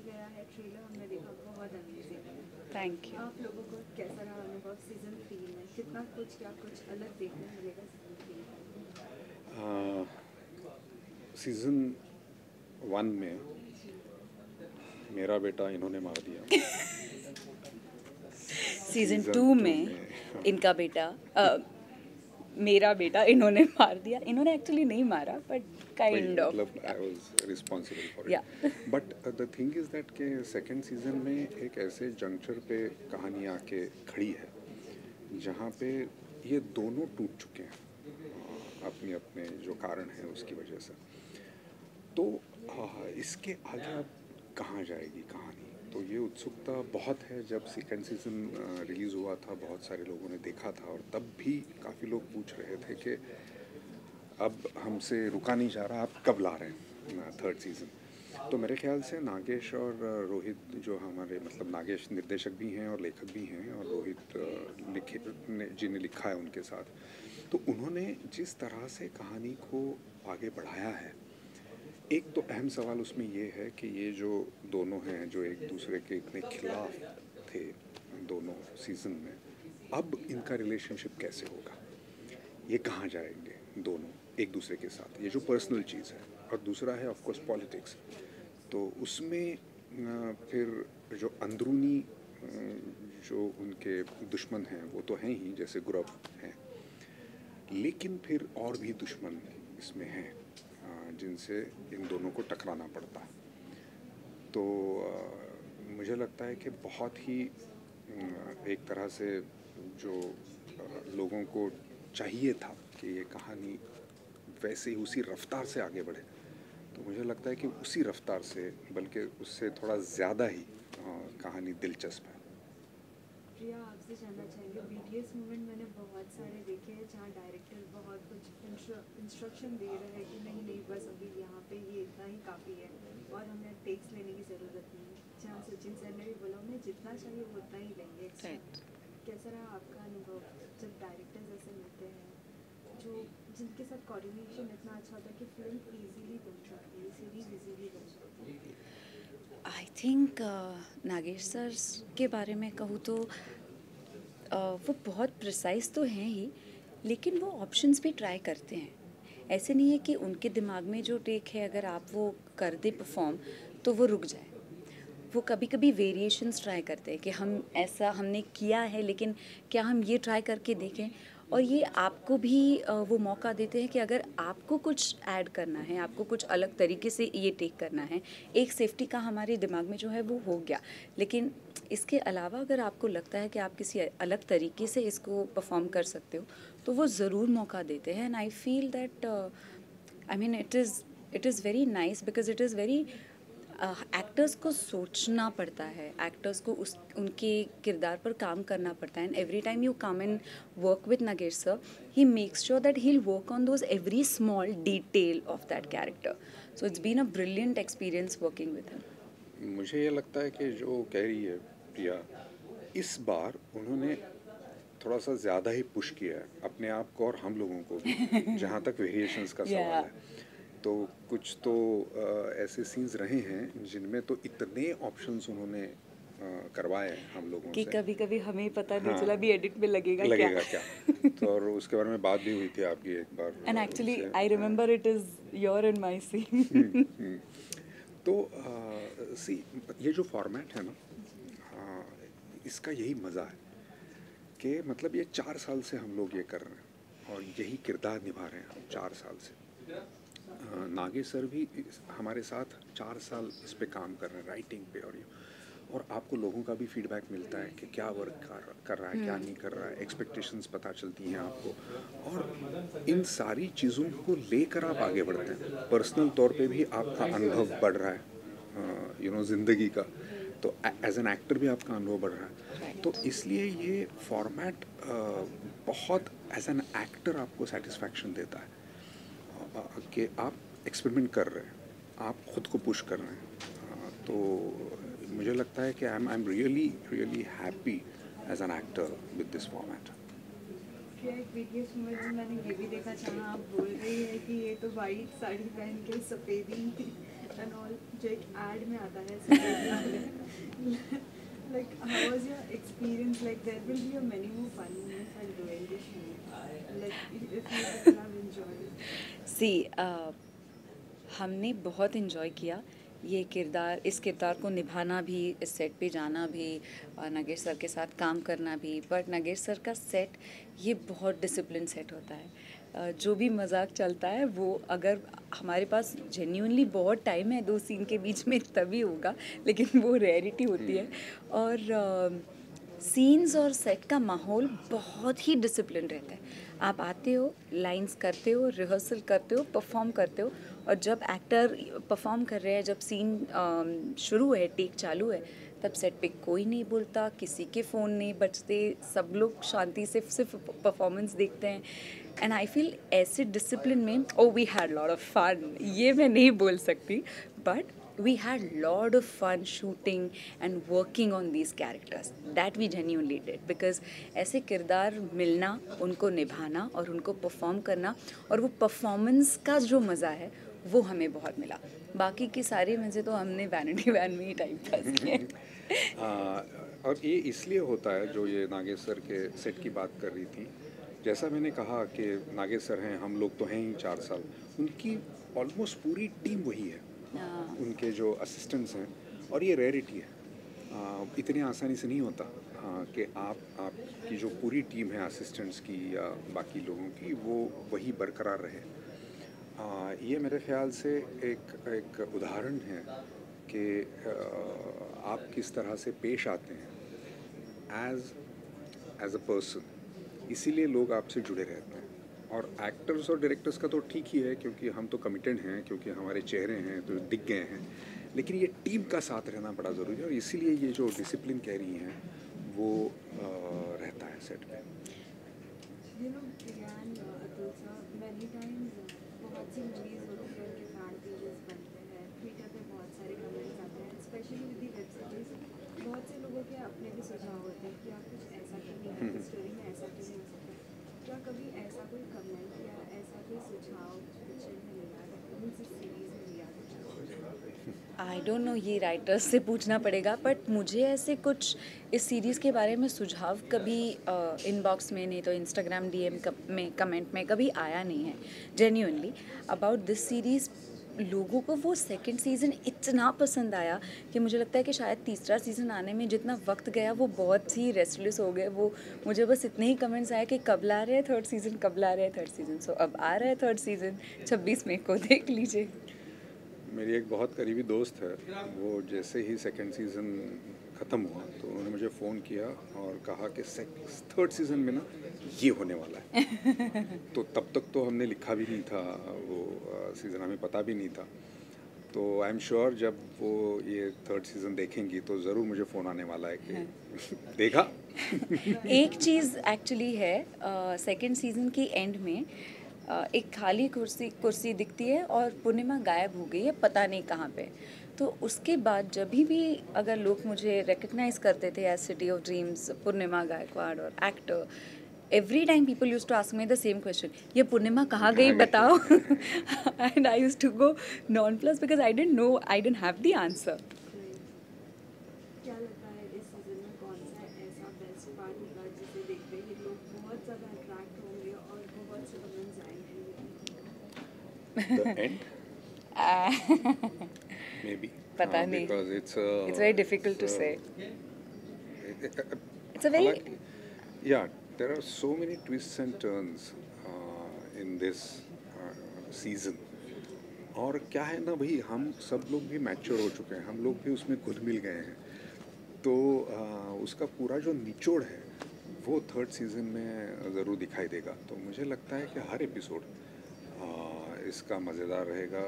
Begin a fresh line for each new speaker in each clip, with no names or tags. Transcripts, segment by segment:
गया है ट्रेलर हमने देखा, बहुत अमेजिंग है।
Thank you.
आप लोगों को कैसा रहा अनुभव सीजन 3 में? कितना कुछ क्या कुछ अलग देखने मिलेगा सीजन 3 में?
सीज़न 1 में मेरा बेटा इन्होंने मार दिया।
सीजन
Season
2
2
में
में
इनका बेटा मेरा बेटा इन्होंने मार दिया। इन्होंने एक्चुअली नहीं मारा बट काइंड ऑफ
मतलब I was responsible for
Yeah.
It. But the thing is that के सेकेंड सीज़न में एक ऐसे जंक्चर पे कहानी आके खड़ी है जहाँ पे ये दोनों टूट चुके हैं अपने अपने जो कारण है उसकी वजह से। तो इसके आगे अब कहाँ जाएगी कहानी, तो ये उत्सुकता बहुत है। जब सेकेंड सीज़न रिलीज़ हुआ था बहुत सारे लोगों ने देखा था और तब भी काफ़ी लोग पूछ रहे थे कि अब हमसे रुका नहीं जा रहा, आप कब ला रहे हैं थर्ड सीज़न। तो मेरे ख्याल से नागेश और रोहित जो हमारे मतलब नागेश निर्देशक भी हैं और लेखक भी हैं और रोहित जी ने लिखा है उनके साथ, तो उन्होंने जिस तरह से कहानी को आगे बढ़ाया है, एक तो अहम सवाल उसमें ये है कि ये जो दोनों हैं जो एक दूसरे के इतने खिलाफ थे दोनों सीज़न में, अब इनका रिलेशनशिप कैसे होगा, ये कहाँ जाएंगे दोनों एक दूसरे के साथ, ये जो पर्सनल चीज़ है। और दूसरा है ऑफ कोर्स पॉलिटिक्स, तो उसमें फिर जो अंदरूनी जो उनके दुश्मन हैं वो तो हैं ही, जैसे गुरव हैं, लेकिन फिर और भी दुश्मन इसमें हैं जिनसे इन दोनों को टकराना पड़ता है। तो मुझे लगता है कि बहुत ही एक तरह से जो लोगों को चाहिए था कि ये कहानी वैसे ही उसी रफ्तार से आगे बढ़े, तो मुझे लगता है कि उसी रफ्तार से बल्कि उससे थोड़ा ज़्यादा ही कहानी दिलचस्प है।
प्रिया, आपसे जानना चाहेंगे, बीटीएस मूवमेंट मैंने बहुत सारे देखे हैं जहाँ डायरेक्टर बहुत कुछ इंस्ट्रक्शन दे रहे हैं कि नहीं नहीं बस अभी यहाँ पे ये इतना ही काफ़ी है और हमें टेक्स लेने की ज़रूरत नहीं है, जहाँ सचिन सर ने भी बोला उन्हें जितना चाहिए वो उतना ही लेंगे एक्स्ट्रा। कैसा रहा आपका अनुभव जब डायरेक्टर्स ऐसे मिलते हैं जो जिनके साथ कोऑर्डिनेशन इतना अच्छा होता है कि फिल्म इजीली बन सकती है, सीरीज इजीली बन सकती है?
आई थिंक नागेश सर के बारे में कहूँ तो वो बहुत प्रिसाइज तो हैं ही, लेकिन वो ऑप्शंस भी ट्राई करते हैं। ऐसे नहीं है कि उनके दिमाग में जो टेक है अगर आप वो कर दें परफॉर्म तो वो रुक जाए। वो कभी कभी वेरिएशंस ट्राई करते हैं कि हम ऐसा हमने किया है लेकिन क्या हम ये ट्राई करके देखें, और ये आपको भी वो मौका देते हैं कि अगर आपको कुछ ऐड करना है, आपको कुछ अलग तरीके से ये टेक करना है, एक सेफ्टी का हमारे दिमाग में जो है वो हो गया, लेकिन इसके अलावा अगर आपको लगता है कि आप किसी अलग तरीके से इसको परफॉर्म कर सकते हो तो वो ज़रूर मौका देते हैं। And I feel that I mean it is very nice because it is very actors को सोचना पड़ता है, एक्टर्स को उनके किरदार पर काम करना पड़ता है। And every time you come and work with Nagesh sir, he makes sure that he will work on those every small detail of that character. So it's been a brilliant experience working with him.
मुझे ये लगता है कि जो कह रही है प्रिया, इस बार उन्होंने थोड़ा सा ज़्यादा ही पुश किया है अपने आप को और हम लोगों को भी जहाँ तक वेरिएशंस का सवाल है। तो कुछ तो ऐसे सीन्स रहे हैं जिनमें तो इतने ऑप्शंस उन्होंने करवाए हम लोगों
कि
से,
कभी कभी हमें पता नहीं
हाँ,
चला भी एडिट में लगेगा
क्या। तो और उसके बारे में बात भी हुई थी आपकी एक बार।
एंड एक्चुअली
उनसे,
I remember it is your and my scene.
तो सी ये जो फॉर्मेट है ना, इसका यही मज़ा है कि मतलब ये 4 साल से हम लोग ये कर रहे हैं और यही किरदार निभा रहे हैं हम 4 साल से। नागेश सर भी हमारे साथ 4 साल इस पे काम कर रहे हैं राइटिंग पे, और आपको लोगों का भी फीडबैक मिलता है कि क्या वर्क कर रहा है क्या नहीं कर रहा है, एक्सपेक्टेशंस पता चलती हैं आपको, और इन सारी चीज़ों को लेकर आप आगे बढ़ते हैं। पर्सनल तौर पे भी आपका अनुभव बढ़ रहा है ज़िंदगी का, तो एज एन एक्टर भी आपका अनुभव बढ़ रहा है। तो इसलिए ये फॉर्मेट बहुत एज एन एक्टर आपको सेटिस्फैक्शन देता है कि आप एक्सपेरिमेंट कर रहे हैं, आप खुद को पुश कर रहे हैं। तो मुझे लगता है कि I am really happy as an actor with this format.
क्या एक बीटीएस मूवमेंट में मैंने ये भी देखा जहाँ आप बोल रही है कि ये तो वाइट साड़ी पहन के सफ़ेदी एंड ऑल जो एक एड में आता है like how was your experience, like there will be a many more fun moments while doing this movie, like if you people have enjoyed.
सी हमने बहुत इन्जॉय किया ये किरदार, इस किरदार को निभाना भी, इस सेट पे जाना भी, नागेश सर के साथ काम करना भी। बट नागेश सर का सेट ये बहुत डिसिप्लिन सेट होता है। जो भी मजाक चलता है वो अगर हमारे पास जेन्युइनली बहुत टाइम है 2 सीन के बीच में तभी होगा, लेकिन वो रेयरिटी होती है। और सीन्स और सेट का माहौल बहुत ही डिसिप्लिन रहता है। आप आते हो, लाइंस करते हो, रिहर्सल करते हो, परफॉर्म करते हो, और जब एक्टर परफॉर्म कर रहे हैं, जब सीन शुरू है, टेक चालू है, तब सेट पे कोई नहीं बोलता, किसी के फ़ोन नहीं बजते, सब लोग शांति से सिर्फ परफॉर्मेंस देखते हैं। एंड आई फील ऐसे डिसिप्लिन में we had lot of fun, ये मैं नहीं बोल सकती, but we had lot of fun shooting and working on these characters that we genuinely did, because ऐसे किरदार मिलना, उनको निभाना और उनको परफॉर्म करना, और वो परफॉर्मेंस का जो मज़ा है वो हमें बहुत मिला। बाकी की सारी मज़े तो हमने वैनिटी वैन में ही टाइम पास किए।
और ये इसलिए होता है, जो ये नागेश सर के सेट की बात कर रही थी, जैसा मैंने कहा कि नागेश सर हैं, हम लोग तो हैं ही 4 साल, उनकी ऑलमोस्ट पूरी टीम वही है, उनके जो असिस्टेंट्स हैं, और ये रेयरिटी है। इतनी आसानी से नहीं होता कि आपकी जो पूरी टीम है असिस्टेंट्स की या बाकी लोगों की, वो वही बरकरार रहे। ये मेरे ख्याल से एक उदाहरण है कि आप किस तरह से पेश आते हैं एज अ पर्सन, इसीलिए लोग आपसे जुड़े रहते हैं। और एक्टर्स और डायरेक्टर्स का तो ठीक ही है, क्योंकि हम तो कमिटेड हैं, क्योंकि हमारे चेहरे हैं तो दिख गए हैं, लेकिन ये टीम का साथ रहना बड़ा ज़रूरी है, और इसीलिए ये जो डिसिप्लिन कह रही हैं वो रहता है सेट पे।
You know, Priyan, Atul sir, many times बहुत सी मूवीज होती है, उनके फैन पेजेस बनते हैं, ट्विटर पे बहुत सारे कमेंट्स आते हैं, specially with the web series. बहुत से लोगों के अपने भी सुझाव होते हैं कि आप कुछ ऐसा क्यों नहीं है, स्टोरी में ऐसा क्यों नहीं हो सकता। क्या कभी ऐसा कोई कमेंट या ऐसा कोई सुझाव पिक्चर में मिला है, उस सीरीज में लिया है?
आई डोंट नो, ये राइटर्स से पूछना पड़ेगा, बट मुझे ऐसे कुछ इस सीरीज़ के बारे में सुझाव कभी इनबॉक्स में, नहीं तो इंस्टाग्राम डीएम में, कमेंट में कभी आया नहीं है। जेन्युइनली अबाउट दिस सीरीज़ लोगों को वो सेकंड सीज़न इतना पसंद आया कि मुझे लगता है कि शायद तीसरा सीज़न आने में जितना वक्त गया वो बहुत ही रेस्टलेस हो गए। वो मुझे बस इतने ही कमेंट्स आए कि कब ला रहे हैं थर्ड सीज़न, कब ला रहे हैं थर्ड सीज़न। सो अब आ रहा है थर्ड सीज़न 26 मई को, देख लीजिए।
मेरी एक बहुत करीबी दोस्त है, वो जैसे ही सेकंड सीज़न ख़त्म हुआ तो उन्होंने मुझे फ़ोन किया और कहा कि थर्ड सीज़न में ना ये होने वाला है। तो तब तक तो हमने लिखा भी नहीं था वो सीज़न, हमें पता भी नहीं था। तो आई एम श्योर जब वो ये थर्ड सीज़न देखेंगी तो ज़रूर मुझे फ़ोन आने वाला है कि देखा।
एक चीज़ एक्चुअली है, सेकंड सीज़न के एंड में एक खाली कुर्सी दिखती है और पूर्णिमा गायब हो गई है, पता नहीं कहाँ पे। तो उसके बाद जब भी अगर लोग मुझे रिकग्नाइज करते थे as city of dreams, Purnima Gaikwad और actor, every time people use to ask me the same question, ये पूर्णिमा कहाँ गई बताओ। And I use to go non plus because I don't know, I don't have the answer.
क्या लगता है इस season में कौन सा ऐसा बेस्ट पार्ट होगा जिसे देखते ही लोग बहुत ज़्यादा अट्रैक्ट होंगे और बहुत से कमेंट्स आएंगे?
The end? Maybe.
पता नहीं,
Because
it's very difficult to say. It's a very
yeah, there are so many twists and turns in this season. और क्या है ना भाई, हम सब लोग भी मैच्योर हो चुके हैं, हम लोग भी उसमें घुल मिल गए हैं। तो उसका पूरा जो निचोड़ है वो थर्ड सीज़न में ज़रूर दिखाई देगा। तो मुझे लगता है कि हर एपिसोड इसका मज़ेदार रहेगा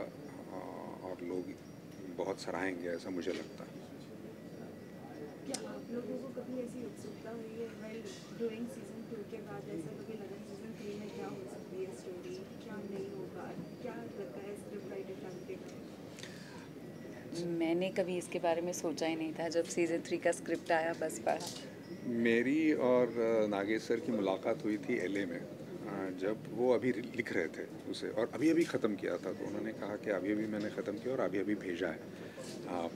और लोग बहुत सराहेंगे, ऐसा मुझे लगता है।
क्या आप लोगों को कभी ऐसी उत्सुकता हुई है व्हाइल डूइंग सीजन 2 के बाद, ऐसा कभी लगा सीजन 3 में क्या हो सकती है स्टोरी, क्या नहीं होगा, क्या लगता है स्क्रिप्ट राइटर का?
मैंने कभी इसके बारे में सोचा ही नहीं था, जब सीज़न 3 का स्क्रिप्ट आया बस पढ़ा।
मेरी और नागेश सर की मुलाकात हुई थी LA में जब वो अभी लिख रहे थे उसे और अभी ख़त्म किया था, तो उन्होंने कहा कि अभी मैंने ख़त्म किया और अभी भेजा है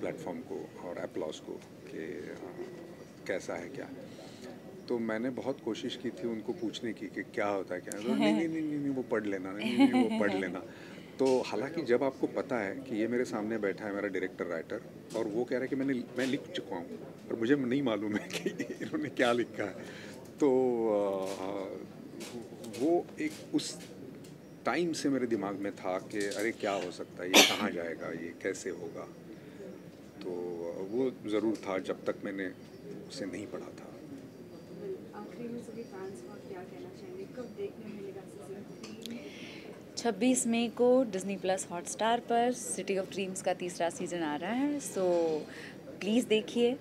प्लेटफॉर्म को और एप्लॉज को कि कैसा है क्या। तो मैंने बहुत कोशिश की थी उनको पूछने की कि क्या होता है क्या। तो नहीं वो पढ़ लेना, नहीं वो पढ़ लेना। तो हालांकि जब आपको पता है कि ये मेरे सामने बैठा है मेरा डायरेक्टर राइटर और वो कह रहा है कि मैं लिख चुका हूँ और मुझे नहीं मालूम है कि इन्होंने क्या लिखा है, तो वो एक उस टाइम से मेरे दिमाग में था कि अरे क्या हो सकता है, ये कहाँ जाएगा, ये कैसे होगा। तो वो ज़रूर था जब तक मैंने उसे नहीं पढ़ा था।
आखिरी में सभी फैंस को क्या कहना चाहेंगे, कब देखने मिलेगा सीजन 3?
26 मई को डिज्नी प्लस हॉटस्टार पर सिटी ऑफ ड्रीम्स का तीसरा सीज़न आ रहा है, सो प्लीज़ देखिए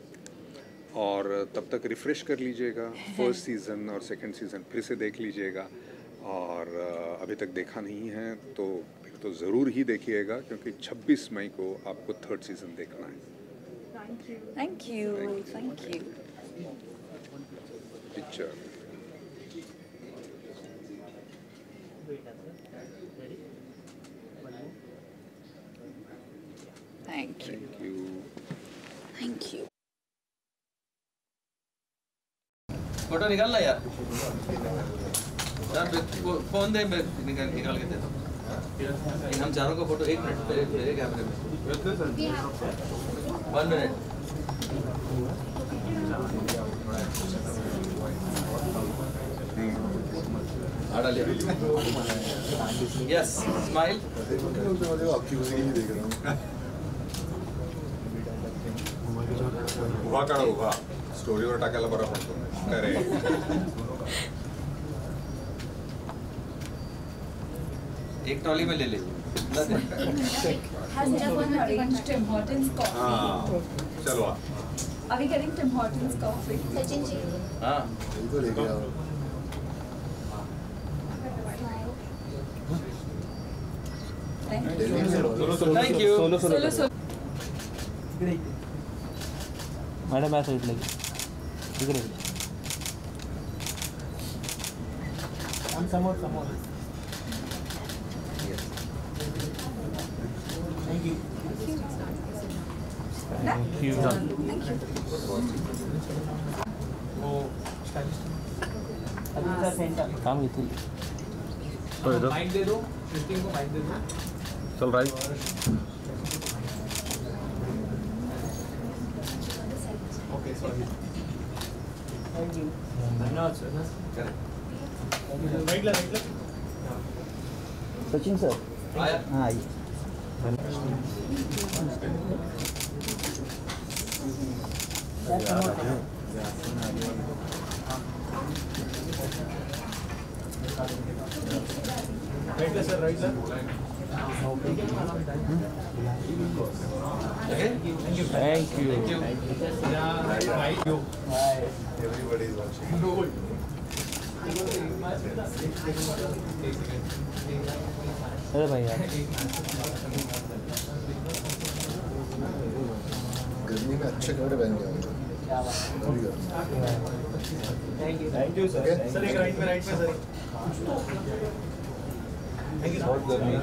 और तब तक रिफ़्रेश कर लीजिएगा, फर्स्ट सीज़न और सेकंड सीज़न फिर से देख लीजिएगा। और अभी तक देखा नहीं है तो फिर तो ज़रूर ही देखिएगा, क्योंकि 26 मई को आपको थर्ड सीज़न देखना है।
Thank you
picture.
Thank you.
Photo निकाल ला यार, फोन दे, निकाल के दे दो। हम चारों का फोटो 1 मिनट मेरे कैमरे में, 1 मिनट। Yes, smile.
उभा काढा, उभा स्टोरीवर टाकायला बरा पडतो. अरे
एक ट्रॉली में ले ले।
Has everyone arranged Tim Hortons coffee?
हाँ चलो आ.
Are we getting Tim Hortons coffee? Sachin ji.
हाँ
बिल्कुल लेके आओ.
Thank you.
Solo.
मैडम ऐसा इट लगी इकडे समोर थैंक यू काम घेतली
माइक दे दो, क्रिस्टीन को माइक दे दो।
चल right.
Okay sorry,
thank you धन्यवाद सर. राइट सचिन सर
आया।
हाँ आइए.
Right sir, right sir.
Thank you.
Everybody is watching.
अरे भाई यार
गर्मी में अच्छे कपड़े पहन के आऊँगा.
Thank you sir.
सर एक राइट में सर।
बहुत गर्मी है.